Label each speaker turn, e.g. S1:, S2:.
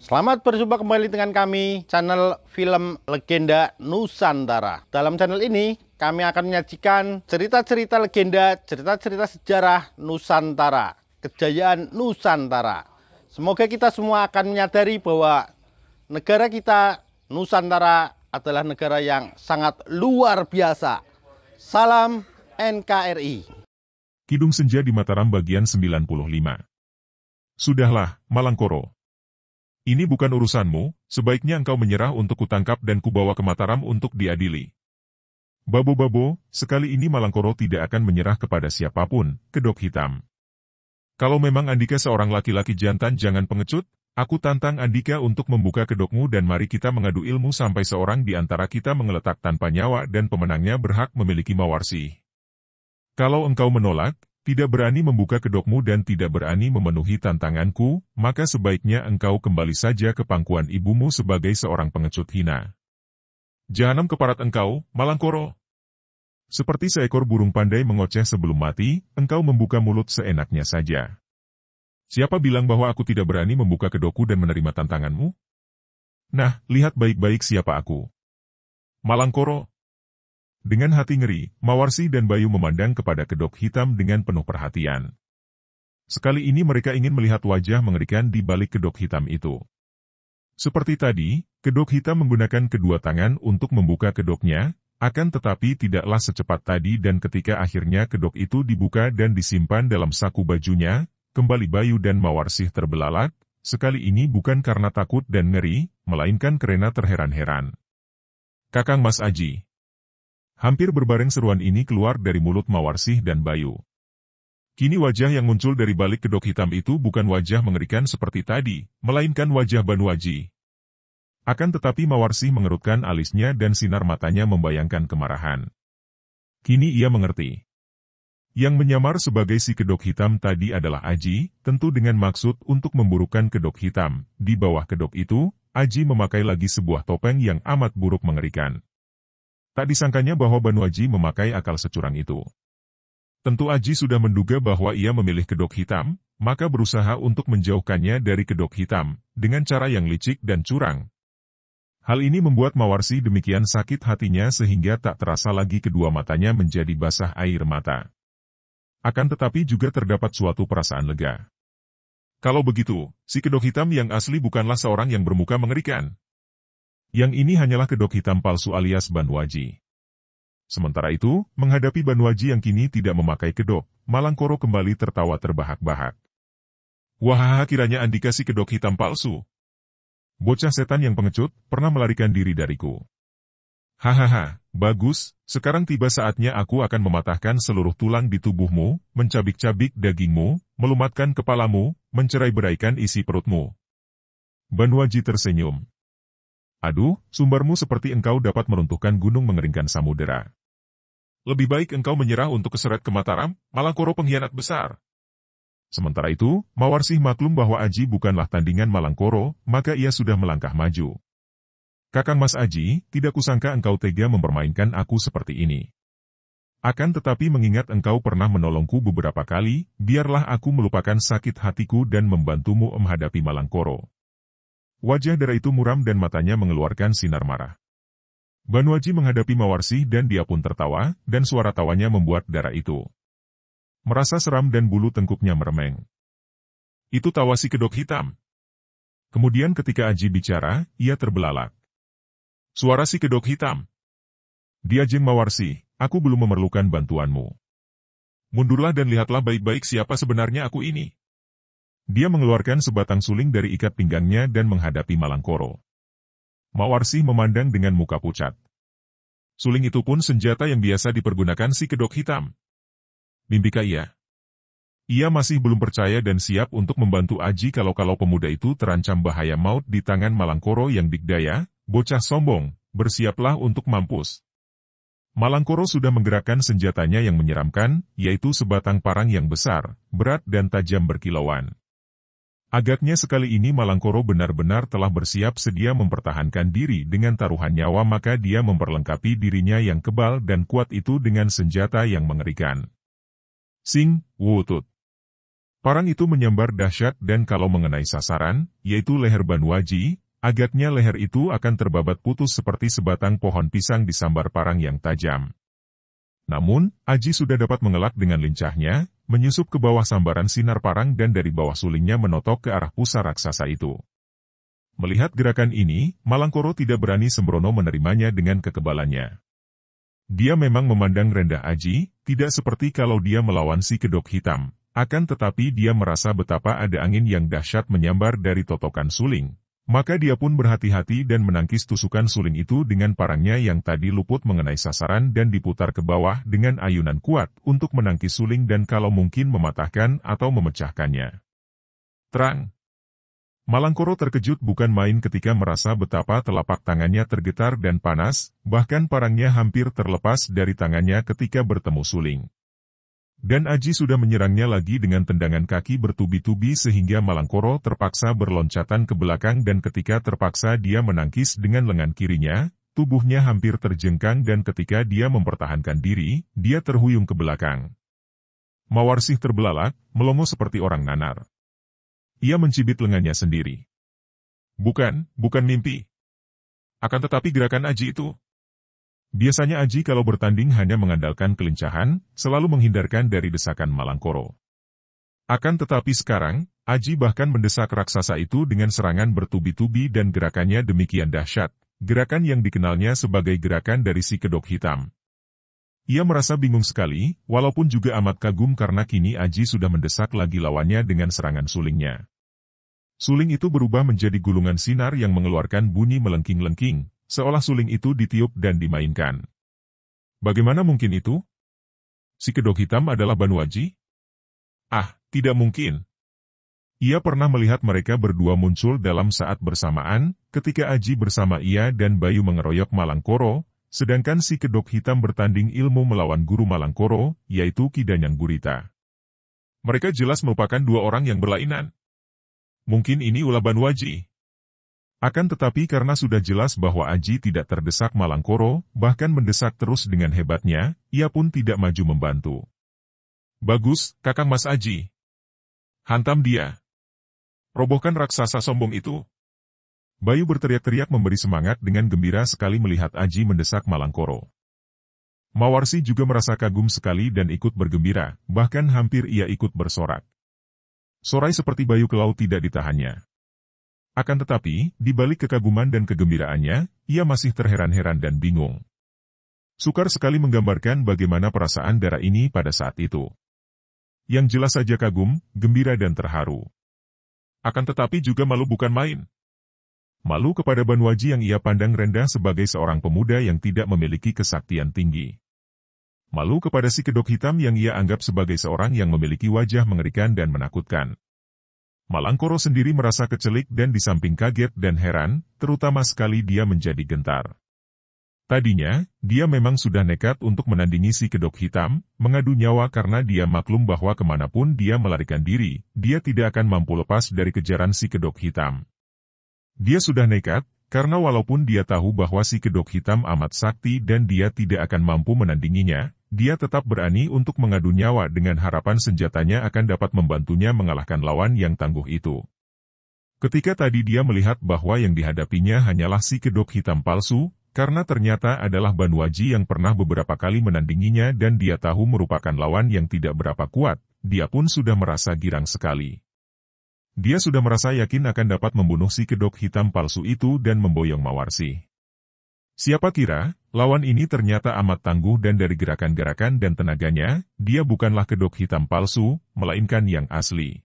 S1: Selamat berjumpa kembali dengan kami, channel Film Legenda Nusantara. Dalam channel ini, kami akan menyajikan cerita-cerita legenda, cerita-cerita sejarah Nusantara, kejayaan Nusantara. Semoga kita semua akan menyadari bahwa negara kita, Nusantara, adalah negara yang sangat luar biasa. Salam NKRI.
S2: Kidung Senja di Mataram bagian 95. Sudahlah, Malangkoro. Ini bukan urusanmu, sebaiknya engkau menyerah untuk kutangkap dan kubawa ke Mataram untuk diadili. Babo-babo, sekali ini Malangkoro tidak akan menyerah kepada siapapun, kedok hitam. Kalau memang Andika seorang laki-laki jantan jangan pengecut, aku tantang Andika untuk membuka kedokmu dan mari kita mengadu ilmu sampai seorang di antara kita mengeletak tanpa nyawa dan pemenangnya berhak memiliki mawarsi. Kalau engkau menolak, tidak berani membuka kedokmu dan tidak berani memenuhi tantanganku, maka sebaiknya engkau kembali saja ke pangkuan ibumu sebagai seorang pengecut hina. Jahanam keparat engkau, Malangkoro. Seperti seekor burung pandai mengoceh sebelum mati, engkau membuka mulut seenaknya saja. Siapa bilang bahwa aku tidak berani membuka kedokku dan menerima tantanganmu? Nah, lihat baik-baik siapa aku. Malangkoro. Dengan hati ngeri, Mawarsi dan Bayu memandang kepada kedok hitam dengan penuh perhatian. Sekali ini mereka ingin melihat wajah mengerikan di balik kedok hitam itu. Seperti tadi, kedok hitam menggunakan kedua tangan untuk membuka kedoknya, akan tetapi tidaklah secepat tadi dan ketika akhirnya kedok itu dibuka dan disimpan dalam saku bajunya, kembali Bayu dan Mawarsi terbelalak, sekali ini bukan karena takut dan ngeri, melainkan karena terheran-heran. Kakang Mas Aji. Hampir berbareng seruan ini keluar dari mulut Mawarsih dan Bayu. Kini wajah yang muncul dari balik kedok hitam itu bukan wajah mengerikan seperti tadi, melainkan wajah Banu Aji. Akan tetapi Mawarsih mengerutkan alisnya dan sinar matanya membayangkan kemarahan. Kini ia mengerti. Yang menyamar sebagai si kedok hitam tadi adalah Aji, tentu dengan maksud untuk memburukkan kedok hitam. Di bawah kedok itu, Aji memakai lagi sebuah topeng yang amat buruk mengerikan. Tak disangkanya bahwa Banu Aji memakai akal securang itu. Tentu Aji sudah menduga bahwa ia memilih kedok hitam, maka berusaha untuk menjauhkannya dari kedok hitam, dengan cara yang licik dan curang. Hal ini membuat Mawarsi demikian sakit hatinya sehingga tak terasa lagi kedua matanya menjadi basah air mata. Akan tetapi juga terdapat suatu perasaan lega. Kalau begitu, si kedok hitam yang asli bukanlah seorang yang bermuka mengerikan. Yang ini hanyalah kedok hitam palsu alias Banu Aji. Sementara itu, menghadapi Banu Aji yang kini tidak memakai kedok, Malangkoro kembali tertawa terbahak-bahak. Wah, kiranya Andika si kedok hitam palsu. Bocah setan yang pengecut, pernah melarikan diri dariku. Hahaha, bagus, sekarang tiba saatnya aku akan mematahkan seluruh tulang di tubuhmu, mencabik-cabik dagingmu, melumatkan kepalamu, mencerai-beraikan isi perutmu. Banu Aji tersenyum. Aduh, sumbarmu seperti engkau dapat meruntuhkan gunung mengeringkan samudera. Lebih baik engkau menyerah untuk keseret ke Mataram, Malangkoro pengkhianat besar. Sementara itu, Mawarsih maklum bahwa Aji bukanlah tandingan Malangkoro, maka ia sudah melangkah maju. Kakang Mas Aji, tidak kusangka engkau tega mempermainkan aku seperti ini. Akan tetapi mengingat engkau pernah menolongku beberapa kali, biarlah aku melupakan sakit hatiku dan membantumu menghadapi Malangkoro. Wajah Dara itu muram dan matanya mengeluarkan sinar marah. Banu Aji menghadapi Mawarsih dan dia pun tertawa, dan suara tawanya membuat Dara itu merasa seram dan bulu tengkuknya meremeng. Itu tawa si kedok hitam. Kemudian ketika Aji bicara, ia terbelalak. Suara si kedok hitam. Diajeng Mawarsih, aku belum memerlukan bantuanmu. Mundurlah dan lihatlah baik-baik siapa sebenarnya aku ini. Dia mengeluarkan sebatang suling dari ikat pinggangnya dan menghadapi Malangkoro. Mawarsih memandang dengan muka pucat. Suling itu pun senjata yang biasa dipergunakan si kedok hitam. Mimpikah ia? Ia masih belum percaya dan siap untuk membantu Aji kalau pemuda itu terancam bahaya maut di tangan Malangkoro yang dikdaya, bocah sombong, bersiaplah untuk mampus. Malangkoro sudah menggerakkan senjatanya yang menyeramkan, yaitu sebatang parang yang besar, berat dan tajam berkilauan. Agaknya sekali ini Malangkoro benar-benar telah bersiap sedia mempertahankan diri dengan taruhan nyawa maka dia memperlengkapi dirinya yang kebal dan kuat itu dengan senjata yang mengerikan. Sing, wutut. Parang itu menyambar dahsyat dan kalau mengenai sasaran, yaitu leher Banu Aji, agaknya leher itu akan terbabat putus seperti sebatang pohon pisang disambar parang yang tajam. Namun, Aji sudah dapat mengelak dengan lincahnya, menyusup ke bawah sambaran sinar parang dan dari bawah sulingnya menotok ke arah pusar raksasa itu. Melihat gerakan ini, Malangkoro tidak berani sembrono menerimanya dengan kekebalannya. Dia memang memandang rendah Aji, tidak seperti kalau dia melawan si kedok hitam. Akan tetapi dia merasa betapa ada angin yang dahsyat menyambar dari totokan suling. Maka dia pun berhati-hati dan menangkis tusukan suling itu dengan parangnya yang tadi luput mengenai sasaran dan diputar ke bawah dengan ayunan kuat untuk menangkis suling dan kalau mungkin mematahkan atau memecahkannya. Terang. Malangkoro terkejut bukan main ketika merasa betapa telapak tangannya tergetar dan panas, bahkan parangnya hampir terlepas dari tangannya ketika bertemu suling. Dan Aji sudah menyerangnya lagi dengan tendangan kaki bertubi-tubi sehingga Malangkoro terpaksa berloncatan ke belakang dan ketika terpaksa dia menangkis dengan lengan kirinya, tubuhnya hampir terjengkang dan ketika dia mempertahankan diri, dia terhuyung ke belakang. Mawarsih terbelalak, melongo seperti orang nanar. Ia mencibit lengannya sendiri. Bukan mimpi. Akan tetapi gerakan Aji itu. Biasanya Aji kalau bertanding hanya mengandalkan kelincahan, selalu menghindarkan dari desakan Malangkoro. Akan tetapi sekarang, Aji bahkan mendesak raksasa itu dengan serangan bertubi-tubi dan gerakannya demikian dahsyat, gerakan yang dikenalnya sebagai gerakan dari si kedok hitam. Ia merasa bingung sekali, walaupun juga amat kagum karena kini Aji sudah mendesak lagi lawannya dengan serangan sulingnya. Suling itu berubah menjadi gulungan sinar yang mengeluarkan bunyi melengking-lengking, seolah suling itu ditiup dan dimainkan. Bagaimana mungkin itu? Si kedok hitam adalah Banu Aji? Ah, tidak mungkin. Ia pernah melihat mereka berdua muncul dalam saat bersamaan, ketika Aji bersama ia dan Bayu mengeroyok Malangkoro, sedangkan si kedok hitam bertanding ilmu melawan guru Malangkoro, yaitu Ki Danyang Gurita. Mereka jelas merupakan dua orang yang berlainan. Mungkin ini ulah Banu Aji. Akan tetapi karena sudah jelas bahwa Aji tidak terdesak Malangkoro, bahkan mendesak terus dengan hebatnya, ia pun tidak maju membantu. Bagus, Kakang Mas Aji. Hantam dia. Robohkan raksasa sombong itu. Bayu berteriak-teriak memberi semangat dengan gembira sekali melihat Aji mendesak Malangkoro. Mawarsi juga merasa kagum sekali dan ikut bergembira, bahkan hampir ia ikut bersorak. Sorai seperti Bayu ke laut tidak ditahannya. Akan tetapi, di balik kekaguman dan kegembiraannya, ia masih terheran-heran dan bingung. Sukar sekali menggambarkan bagaimana perasaan Dara ini pada saat itu. Yang jelas saja kagum, gembira dan terharu. Akan tetapi juga malu bukan main. Malu kepada Banu Aji yang ia pandang rendah sebagai seorang pemuda yang tidak memiliki kesaktian tinggi. Malu kepada si kedok hitam yang ia anggap sebagai seorang yang memiliki wajah mengerikan dan menakutkan. Malangkoro sendiri merasa kecelik dan di samping kaget dan heran, terutama sekali dia menjadi gentar. Tadinya, dia memang sudah nekat untuk menandingi si kedok hitam, mengadu nyawa karena dia maklum bahwa kemanapun dia melarikan diri, dia tidak akan mampu lepas dari kejaran si kedok hitam. Dia sudah nekat, karena walaupun dia tahu bahwa si kedok hitam amat sakti dan dia tidak akan mampu menandinginya, dia tetap berani untuk mengadu nyawa dengan harapan senjatanya akan dapat membantunya mengalahkan lawan yang tangguh itu. Ketika tadi dia melihat bahwa yang dihadapinya hanyalah si kedok hitam palsu, karena ternyata adalah Banu Aji yang pernah beberapa kali menandinginya dan dia tahu merupakan lawan yang tidak berapa kuat, dia pun sudah merasa girang sekali. Dia sudah merasa yakin akan dapat membunuh si kedok hitam palsu itu dan memboyong Mawarsi. Siapa kira, lawan ini ternyata amat tangguh dan dari gerakan-gerakan dan tenaganya, dia bukanlah kedok hitam palsu, melainkan yang asli.